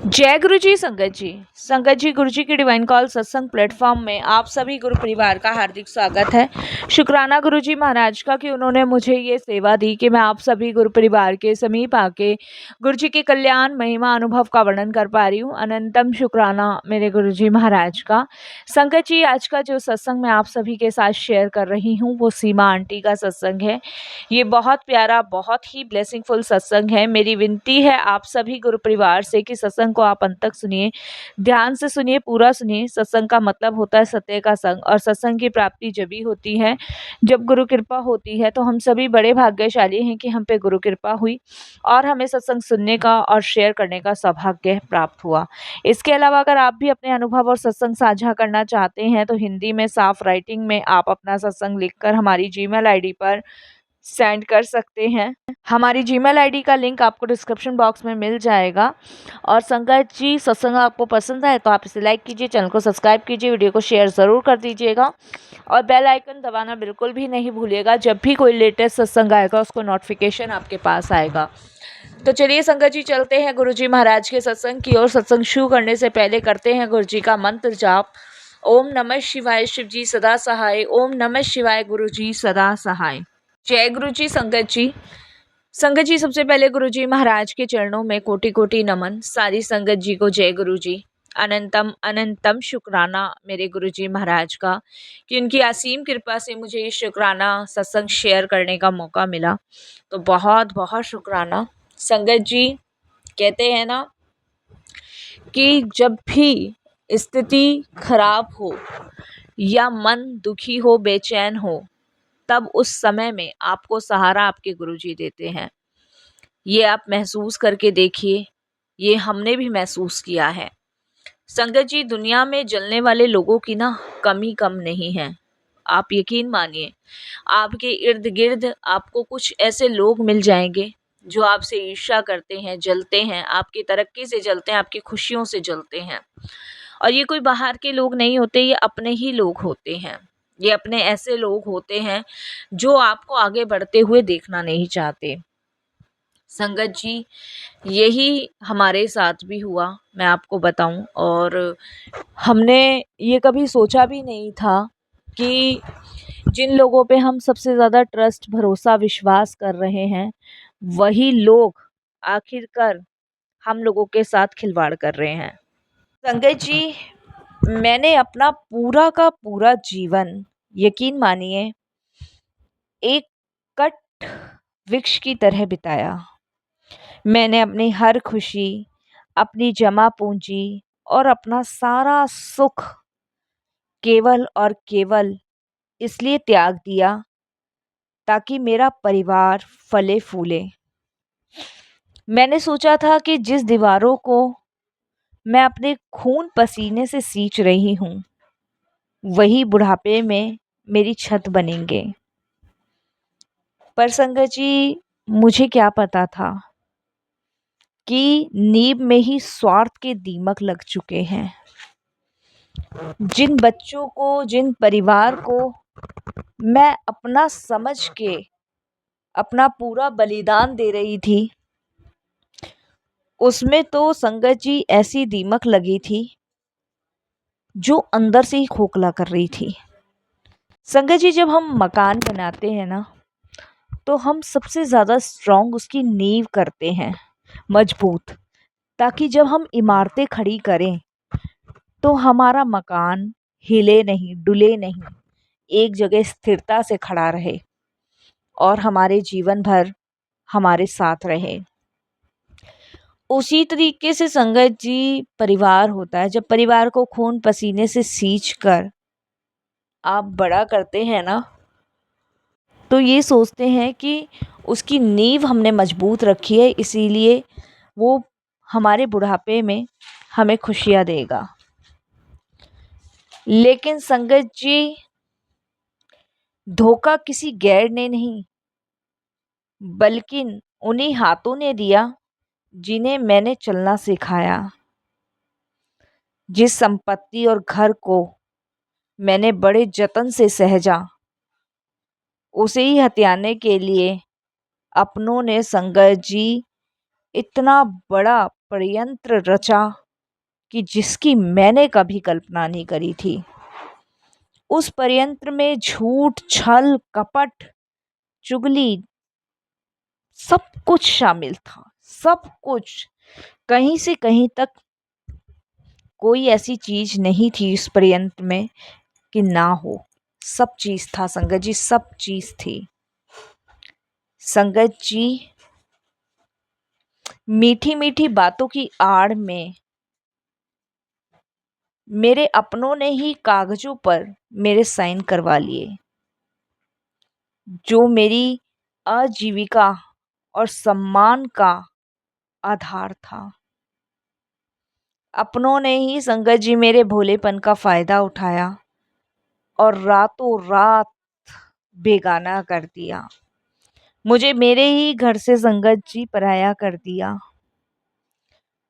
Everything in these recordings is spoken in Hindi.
जय गुरु जी संगत जी। संगत जी, गुरु जी की डिवाइन कॉल सत्संग प्लेटफॉर्म में आप सभी गुरु परिवार का हार्दिक स्वागत है। शुक्राना गुरु जी महाराज का कि उन्होंने मुझे ये सेवा दी कि मैं आप सभी गुरु परिवार के समीप आके गुरु जी के कल्याण महिमा अनुभव का वर्णन कर पा रही हूँ। अनंतम शुक्राना मेरे गुरु जी महाराज का। संगत जी, आज का जो सत्संग मैं आप सभी के साथ शेयर कर रही हूँ वो सीमा आंटी का सत्संग है। ये बहुत प्यारा, बहुत ही ब्लेसिंगफुल सत्संग है। मेरी विनती है आप सभी गुरु परिवार से कि सत्संग को आप अंत तक सुनिए, ध्यान से सुनिए, पूरा सुनिए। सत्संग का मतलब होता है सत्य का संग, और सत्संग की प्राप्ति जब ही होती है जब गुरु कृपा होती है। तो हम सभी बड़े भाग्यशाली हैं कि हम पे गुरु कृपा हुई और हमें सत्संग सुनने का और शेयर करने का सौभाग्य प्राप्त हुआ। इसके अलावा अगर आप भी अपने अनुभव और सत्संग साझा करना चाहते हैं तो हिंदी में साफ राइटिंग में आप अपना सत्संग लिखकर हमारी जीमेल आईडी पर सेंड कर सकते हैं। हमारी जीमेल आईडी का लिंक आपको डिस्क्रिप्शन बॉक्स में मिल जाएगा। और संगत जी, सत्संग आपको पसंद आए तो आप इसे लाइक कीजिए, चैनल को सब्सक्राइब कीजिए, वीडियो को शेयर ज़रूर कर दीजिएगा और बेल आइकन दबाना बिल्कुल भी नहीं भूलिएगा। जब भी कोई लेटेस्ट सत्संग आएगा उसको नोटिफिकेशन आपके पास आएगा। तो चलिए संगत जी, चलते हैं गुरु जी महाराज के सत्संग की ओर। सत्संग शुरू करने से पहले करते हैं गुरु जी का मंत्र जाप। ओम नमः शिवाय, शिव जी सदा सहाय। ओम नमः शिवाय, गुरु जी सदा सहाय। जय गुरु जी संगत जी। संगत जी, सबसे पहले गुरु जी महाराज के चरणों में कोटि कोटि नमन। सारी संगत जी को जय गुरु जी। अनंतम अनंतम शुक्राना मेरे गुरु जी महाराज का कि उनकी असीम कृपा से मुझे ये शुक्राना सत्संग शेयर करने का मौका मिला। तो बहुत बहुत शुक्राना। संगत जी, कहते हैं ना कि जब भी स्थिति खराब हो या मन दुखी हो, बेचैन हो, तब उस समय में आपको सहारा आपके गुरुजी देते हैं। ये आप महसूस करके देखिए, ये हमने भी महसूस किया है। संगत जी, दुनिया में जलने वाले लोगों की ना कमी कम नहीं है। आप यकीन मानिए, आपके इर्द गिर्द आपको कुछ ऐसे लोग मिल जाएंगे जो आपसे ईर्ष्या करते हैं, जलते हैं, आपकी तरक्की से जलते हैं, आपकी खुशियों से जलते हैं। और ये कोई बाहर के लोग नहीं होते, ये अपने ही लोग होते हैं। ये अपने ऐसे लोग होते हैं जो आपको आगे बढ़ते हुए देखना नहीं चाहते। संगत जी, यही हमारे साथ भी हुआ, मैं आपको बताऊं। और हमने ये कभी सोचा भी नहीं था कि जिन लोगों पे हम सबसे ज़्यादा ट्रस्ट, भरोसा, विश्वास कर रहे हैं, वही लोग आखिरकार हम लोगों के साथ खिलवाड़ कर रहे हैं। संगत जी, मैंने अपना पूरा का पूरा जीवन, यकीन मानिए, एक कट वृक्ष की तरह बिताया। मैंने अपनी हर खुशी, अपनी जमा पूंजी और अपना सारा सुख केवल और केवल इसलिए त्याग दिया ताकि मेरा परिवार फले फूले। मैंने सोचा था कि जिस दीवारों को मैं अपने खून पसीने से सींच रही हूँ, वही बुढ़ापे में मेरी छत बनेंगे। पर संगत जी, मुझे क्या पता था कि नींव में ही स्वार्थ के दीमक लग चुके हैं। जिन बच्चों को, जिन परिवार को मैं अपना समझ के अपना पूरा बलिदान दे रही थी, उसमें तो संगत जी ऐसी दीमक लगी थी जो अंदर से ही खोखला कर रही थी। संगत जी, जब हम मकान बनाते हैं ना, तो हम सबसे ज़्यादा स्ट्रॉन्ग उसकी नींव करते हैं, मजबूत, ताकि जब हम इमारतें खड़ी करें तो हमारा मकान हिले नहीं, डुले नहीं, एक जगह स्थिरता से खड़ा रहे और हमारे जीवन भर हमारे साथ रहे। उसी तरीके से संगत जी, परिवार होता है। जब परिवार को खून पसीने से सींच कर आप बड़ा करते हैं ना, तो ये सोचते हैं कि उसकी नींव हमने मजबूत रखी है, इसीलिए वो हमारे बुढ़ापे में हमें खुशियाँ देगा। लेकिन संगत जी, धोखा किसी गैर ने नहीं, बल्कि उन्हीं हाथों ने दिया जिन्हें मैंने चलना सिखाया। जिस संपत्ति और घर को मैंने बड़े जतन से सहेजा, उसे ही हथियाने के लिए अपनों ने संगत जी इतना बड़ा षड्यंत्र रचा कि जिसकी मैंने कभी कल्पना नहीं करी थी। उस षड्यंत्र में झूठ, छल, कपट, चुगली सब कुछ शामिल था, सब कुछ। कहीं से कहीं तक कोई ऐसी चीज नहीं थी इस षड्यंत्र में कि ना हो। सब चीज था संगत जी, सब चीज थी संगत जी। मीठी मीठी बातों की आड़ में मेरे अपनों ने ही कागजों पर मेरे साइन करवा लिए, जो मेरी आजीविका और सम्मान का आधार था। अपनों ने ही संगत जी मेरे भोलेपन का फायदा उठाया और रातों रात बेगाना कर दिया। मुझे मेरे ही घर से संगत जी पराया कर दिया।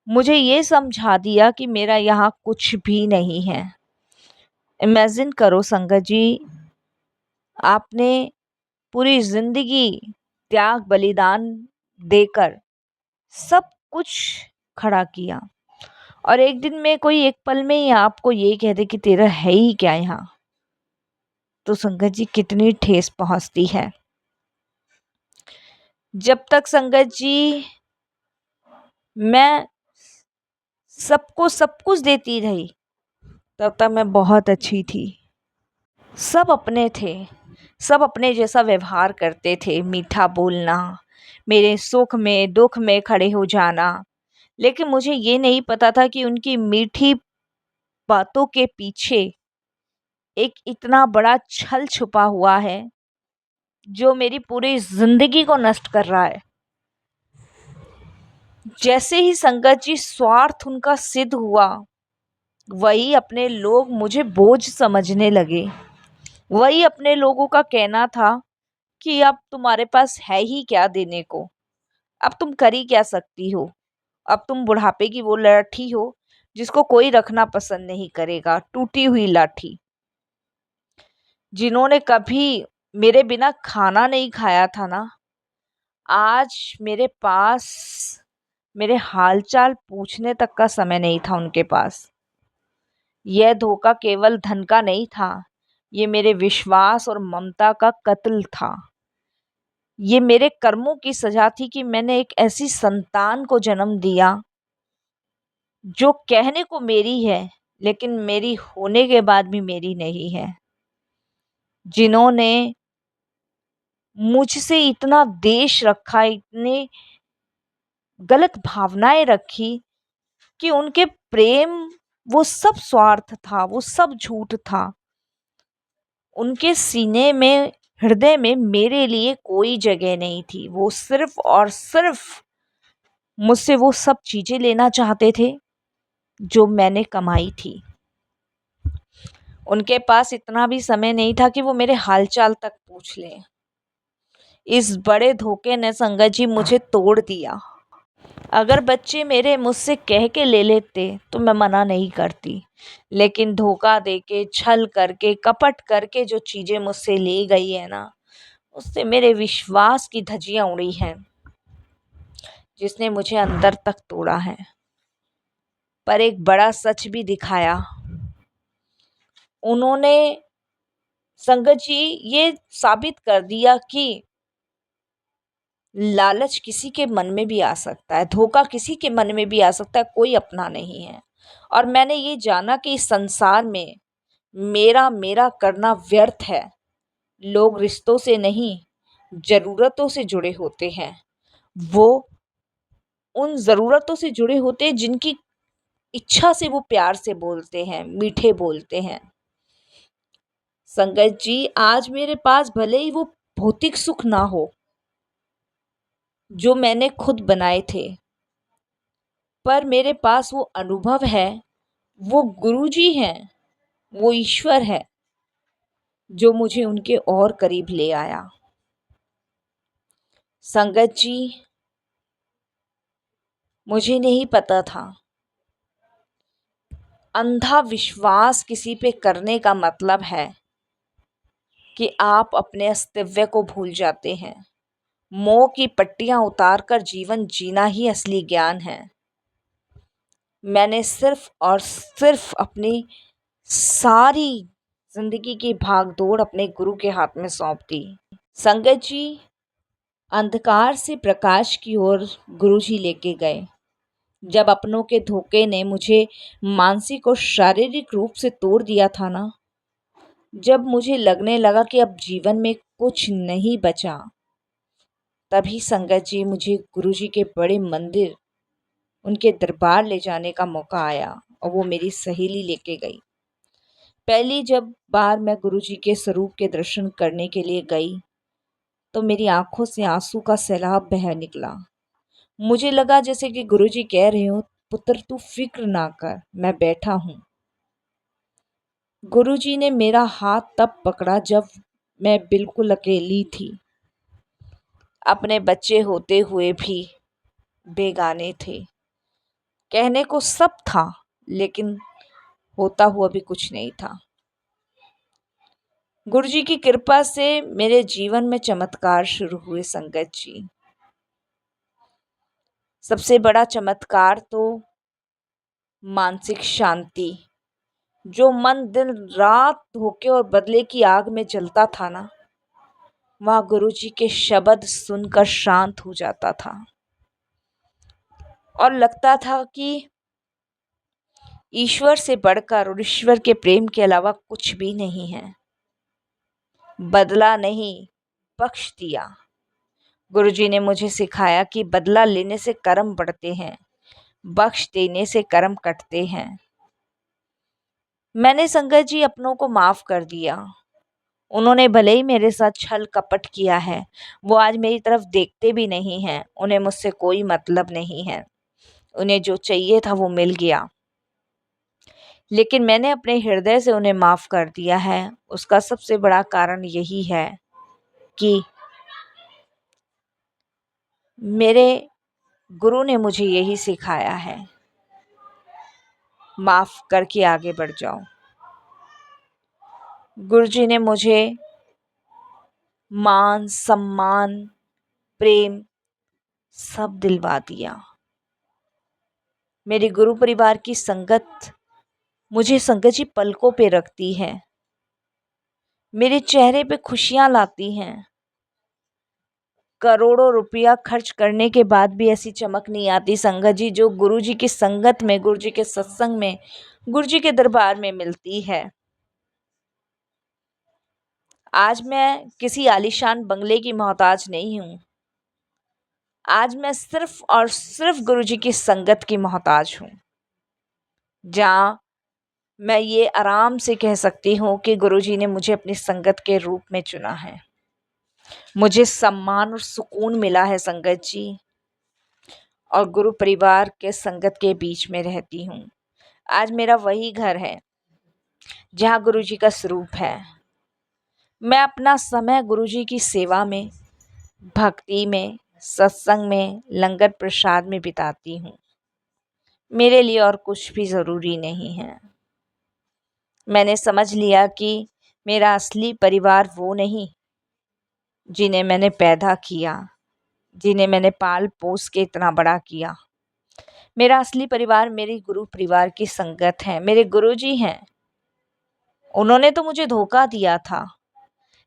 मुझे ये समझा दिया कि मेरा यहाँ कुछ भी नहीं है। इमेजिन करो संगत जी, आपने पूरी जिंदगी त्याग बलिदान देकर सब कुछ खड़ा किया और एक दिन में कोई एक पल में ही आपको ये कह दे कि तेरा है ही क्या यहाँ, तो संगत जी कितनी ठेस पहुंचती है। जब तक संगत जी मैं सबको सब कुछ देती रही तब तक मैं बहुत अच्छी थी। सब अपने थे, सब अपने जैसा व्यवहार करते थे, मीठा बोलना, मेरे सुख में दुख में खड़े हो जाना। लेकिन मुझे ये नहीं पता था कि उनकी मीठी बातों के पीछे एक इतना बड़ा छल छुपा हुआ है जो मेरी पूरी जिंदगी को नष्ट कर रहा है। जैसे ही संगत जी स्वार्थ उनका सिद्ध हुआ, वही अपने लोग मुझे बोझ समझने लगे। वही अपने लोगों का कहना था कि अब तुम्हारे पास है ही क्या देने को, अब तुम कर ही क्या सकती हो, अब तुम बुढ़ापे की वो लाठी हो जिसको कोई रखना पसंद नहीं करेगा, टूटी हुई लाठी। जिन्होंने कभी मेरे बिना खाना नहीं खाया था ना, आज मेरे पास मेरे हालचाल पूछने तक का समय नहीं था उनके पास। यह धोखा केवल धन का नहीं था, ये मेरे विश्वास और ममता का कत्ल था। ये मेरे कर्मों की सजा थी कि मैंने एक ऐसी संतान को जन्म दिया जो कहने को मेरी है लेकिन मेरी होने के बाद भी मेरी नहीं है। जिन्होंने मुझसे इतना देश रखा, इतने गलत भावनाएं रखी कि उनके प्रेम वो सब स्वार्थ था, वो सब झूठ था। उनके सीने में, हृदय में मेरे लिए कोई जगह नहीं थी। वो सिर्फ और सिर्फ मुझसे वो सब चीजें लेना चाहते थे जो मैंने कमाई थी। उनके पास इतना भी समय नहीं था कि वो मेरे हालचाल तक पूछ लें। इस बड़े धोखे ने संगत जी मुझे तोड़ दिया। अगर बच्चे मेरे मुझसे कह के ले लेते तो मैं मना नहीं करती, लेकिन धोखा देके, छल करके, कपट करके जो चीजें मुझसे ली गई है ना, उससे मेरे विश्वास की धज्जियां उड़ी हैं, जिसने मुझे अंदर तक तोड़ा है। पर एक बड़ा सच भी दिखाया उन्होंने। संगत जी ये साबित कर दिया कि लालच किसी के मन में भी आ सकता है, धोखा किसी के मन में भी आ सकता है, कोई अपना नहीं है। और मैंने ये जाना कि इस संसार में मेरा मेरा करना व्यर्थ है। लोग रिश्तों से नहीं, जरूरतों से जुड़े होते हैं। वो उन जरूरतों से जुड़े होते हैं जिनकी इच्छा से वो प्यार से बोलते हैं, मीठे बोलते हैं। संगत जी आज मेरे पास भले ही वो भौतिक सुख ना हो जो मैंने खुद बनाए थे, पर मेरे पास वो अनुभव है, वो गुरुजी हैं, वो ईश्वर है जो मुझे उनके और करीब ले आया। संगत जी मुझे नहीं पता था अंधा विश्वास किसी पे करने का मतलब है कि आप अपने अस्तित्व को भूल जाते हैं। मोह की पट्टियां उतारकर जीवन जीना ही असली ज्ञान है। मैंने सिर्फ और सिर्फ अपनी सारी जिंदगी की भागदौड़ अपने गुरु के हाथ में सौंप दी। संगत जी, अंधकार से प्रकाश की ओर गुरुजी लेके गए। जब अपनों के धोखे ने मुझे मानसिक और शारीरिक रूप से तोड़ दिया था ना, जब मुझे लगने लगा कि अब जीवन में कुछ नहीं बचा, तभी संगत जी मुझे गुरुजी के बड़े मंदिर, उनके दरबार ले जाने का मौका आया और वो मेरी सहेली लेके गई। पहली जब बार मैं गुरुजी के स्वरूप के दर्शन करने के लिए गई, तो मेरी आंखों से आंसू का सैलाब बह निकला। मुझे लगा जैसे कि गुरुजी कह रहे हो, पुत्र तू फिक्र ना कर, मैं बैठा हूँ। गुरुजी ने मेरा हाथ तब पकड़ा जब मैं बिल्कुल अकेली थी, अपने बच्चे होते हुए भी बेगाने थे। कहने को सब था, लेकिन होता हुआ भी कुछ नहीं था। गुरुजी की कृपा से मेरे जीवन में चमत्कार शुरू हुए संगत जी। सबसे बड़ा चमत्कार तो मानसिक शांति। जो मन दिन रात धोखे और बदले की आग में जलता था ना, वह गुरुजी के शब्द सुनकर शांत हो जाता था और लगता था कि ईश्वर से बढ़कर और ईश्वर के प्रेम के अलावा कुछ भी नहीं है। बदला नहीं, बख्श दिया। गुरुजी ने मुझे सिखाया कि बदला लेने से कर्म बढ़ते हैं, बख्श देने से कर्म कटते हैं। मैंने संगत जी अपनों को माफ कर दिया। उन्होंने भले ही मेरे साथ छल कपट किया है, वो आज मेरी तरफ देखते भी नहीं हैं। उन्हें मुझसे कोई मतलब नहीं है। उन्हें जो चाहिए था वो मिल गया, लेकिन मैंने अपने हृदय से उन्हें माफ कर दिया है। उसका सबसे बड़ा कारण यही है कि मेरे गुरु ने मुझे यही सिखाया है, माफ करके आगे बढ़ जाओ। गुरुजी ने मुझे मान सम्मान प्रेम सब दिलवा दिया। मेरे गुरु परिवार की संगत मुझे संगत जी पलकों पे रखती है, मेरे चेहरे पे खुशियां लाती हैं। करोड़ों रुपया खर्च करने के बाद भी ऐसी चमक नहीं आती संगत जी जो गुरु जी की संगत में, गुरु जी के सत्संग में, गुरु जी के दरबार में मिलती है। आज मैं किसी आलीशान बंगले की मोहताज नहीं हूँ। आज मैं सिर्फ और सिर्फ गुरु जी की संगत की मोहताज हूँ, जहाँ मैं ये आराम से कह सकती हूँ कि गुरु जी ने मुझे अपनी संगत के रूप में चुना है। मुझे सम्मान और सुकून मिला है संगत जी, और गुरु परिवार के संगत के बीच में रहती हूँ। आज मेरा वही घर है जहाँ गुरु जी का स्वरूप है। मैं अपना समय गुरु जी की सेवा में, भक्ति में, सत्संग में, लंगर प्रसाद में बिताती हूँ। मेरे लिए और कुछ भी ज़रूरी नहीं है। मैंने समझ लिया कि मेरा असली परिवार वो नहीं जिन्हें मैंने पैदा किया, जिन्हें मैंने पाल पोस के इतना बड़ा किया। मेरा असली परिवार मेरी गुरु परिवार की संगत है, मेरे गुरुजी हैं। उन्होंने तो मुझे धोखा दिया था,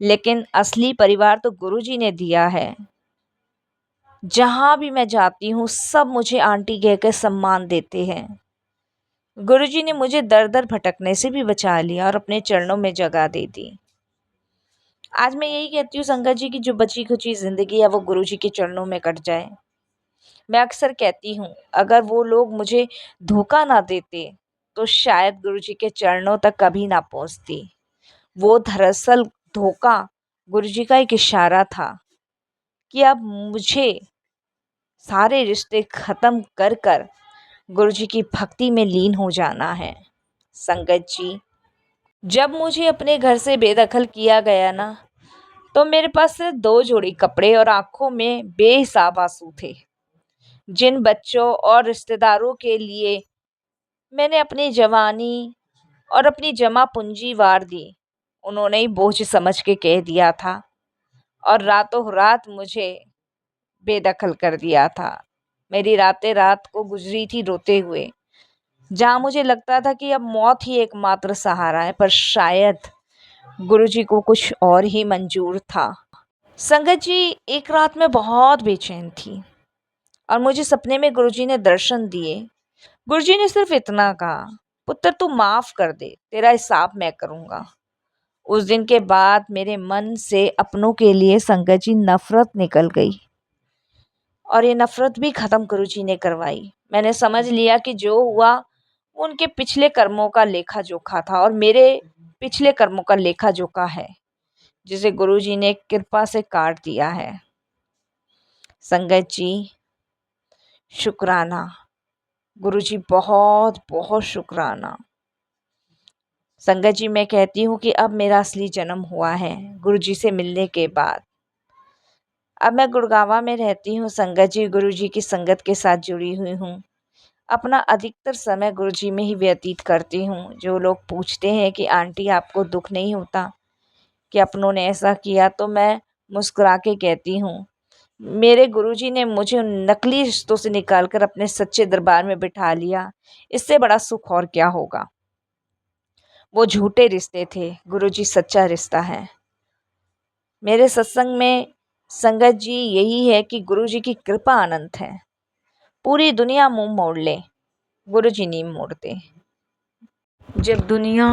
लेकिन असली परिवार तो गुरुजी ने दिया है। जहाँ भी मैं जाती हूँ सब मुझे आंटी कहकर सम्मान देते हैं। गुरुजी ने मुझे दर दर भटकने से भी बचा लिया और अपने चरणों में जगह दे दी। आज मैं यही कहती हूँ संगत जी की जो बची खुची ज़िंदगी है वो गुरुजी के चरणों में कट जाए। मैं अक्सर कहती हूँ अगर वो लोग मुझे धोखा ना देते तो शायद गुरुजी के चरणों तक कभी ना पहुँचती। वो दरअसल धोखा गुरुजी का एक इशारा था कि अब मुझे सारे रिश्ते ख़त्म कर कर गुरुजी की भक्ति में लीन हो जाना है। संगत जी, जब मुझे अपने घर से बेदखल किया गया ना, तो मेरे पास सिर्फ 2 जोड़ी कपड़े और आंखों में बेहिसाब आंसू थे। जिन बच्चों और रिश्तेदारों के लिए मैंने अपनी जवानी और अपनी जमा पूंजी वार दी, उन्होंने ही बोझ समझ के कह दिया था और रातों रात मुझे बेदखल कर दिया था। मेरी रातें रात को गुजरी थी रोते हुए। जहाँ मुझे लगता था कि अब मौत ही एकमात्र सहारा है, पर शायद गुरुजी को कुछ और ही मंजूर था। संगत जी, एक रात में बहुत बेचैन थी और मुझे सपने में गुरुजी ने दर्शन दिए। गुरुजी ने सिर्फ इतना कहा, पुत्र तू माफ कर दे, तेरा हिसाब मैं करूंगा। उस दिन के बाद मेरे मन से अपनों के लिए संगत जी नफरत निकल गई, और ये नफरत भी खत्म गुरुजी ने करवाई। मैंने समझ लिया कि जो हुआ वो उनके पिछले कर्मों का लेखा जोखा था, और मेरे पिछले कर्मों का लेखा जोखा है, जिसे गुरुजी ने कृपा से काट दिया है। संगत जी, शुक्राना गुरुजी, बहुत बहुत शुक्राना। संगत जी, मैं कहती हूँ कि अब मेरा असली जन्म हुआ है गुरुजी से मिलने के बाद। अब मैं गुड़गांव में रहती हूँ संगत जी, गुरुजी की संगत के साथ जुड़ी हुई हूँ। अपना अधिकतर समय गुरुजी में ही व्यतीत करती हूँ। जो लोग पूछते हैं कि आंटी आपको दुख नहीं होता कि अपनों ने ऐसा किया, तो मैं मुस्कुरा के कहती हूँ, मेरे गुरुजी ने मुझे उन नकली रिश्तों से निकालकर अपने सच्चे दरबार में बिठा लिया। इससे बड़ा सुख और क्या होगा। वो झूठे रिश्ते थे, गुरुजी सच्चा रिश्ता है। मेरे सत्संग में संगत जी यही है कि गुरुजी की कृपा अनंत है। पूरी दुनिया मुंह मोड़ ले, गुरुजी नहीं मोड़ते। जब दुनिया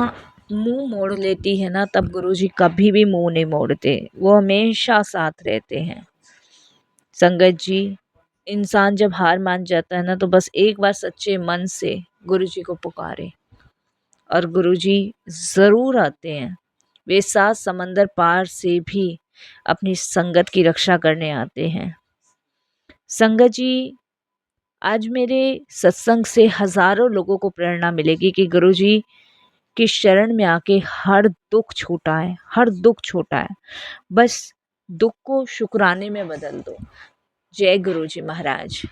मुंह मोड़ लेती है ना, तब गुरुजी कभी भी मुंह नहीं मोड़ते, वो हमेशा साथ रहते हैं। संगत जी, इंसान जब हार मान जाता है ना, तो बस एक बार सच्चे मन से गुरुजी को पुकारे और गुरुजी ज़रूर आते हैं। वे 7 समंदर पार से भी अपनी संगत की रक्षा करने आते हैं। संगत जी, आज मेरे सत्संग से हजारों लोगों को प्रेरणा मिलेगी कि गुरुजी की शरण में आके हर दुख छूटा है, हर दुख छूटा है। बस दुख को शुक्राने में बदल दो। जय गुरुजी महाराज।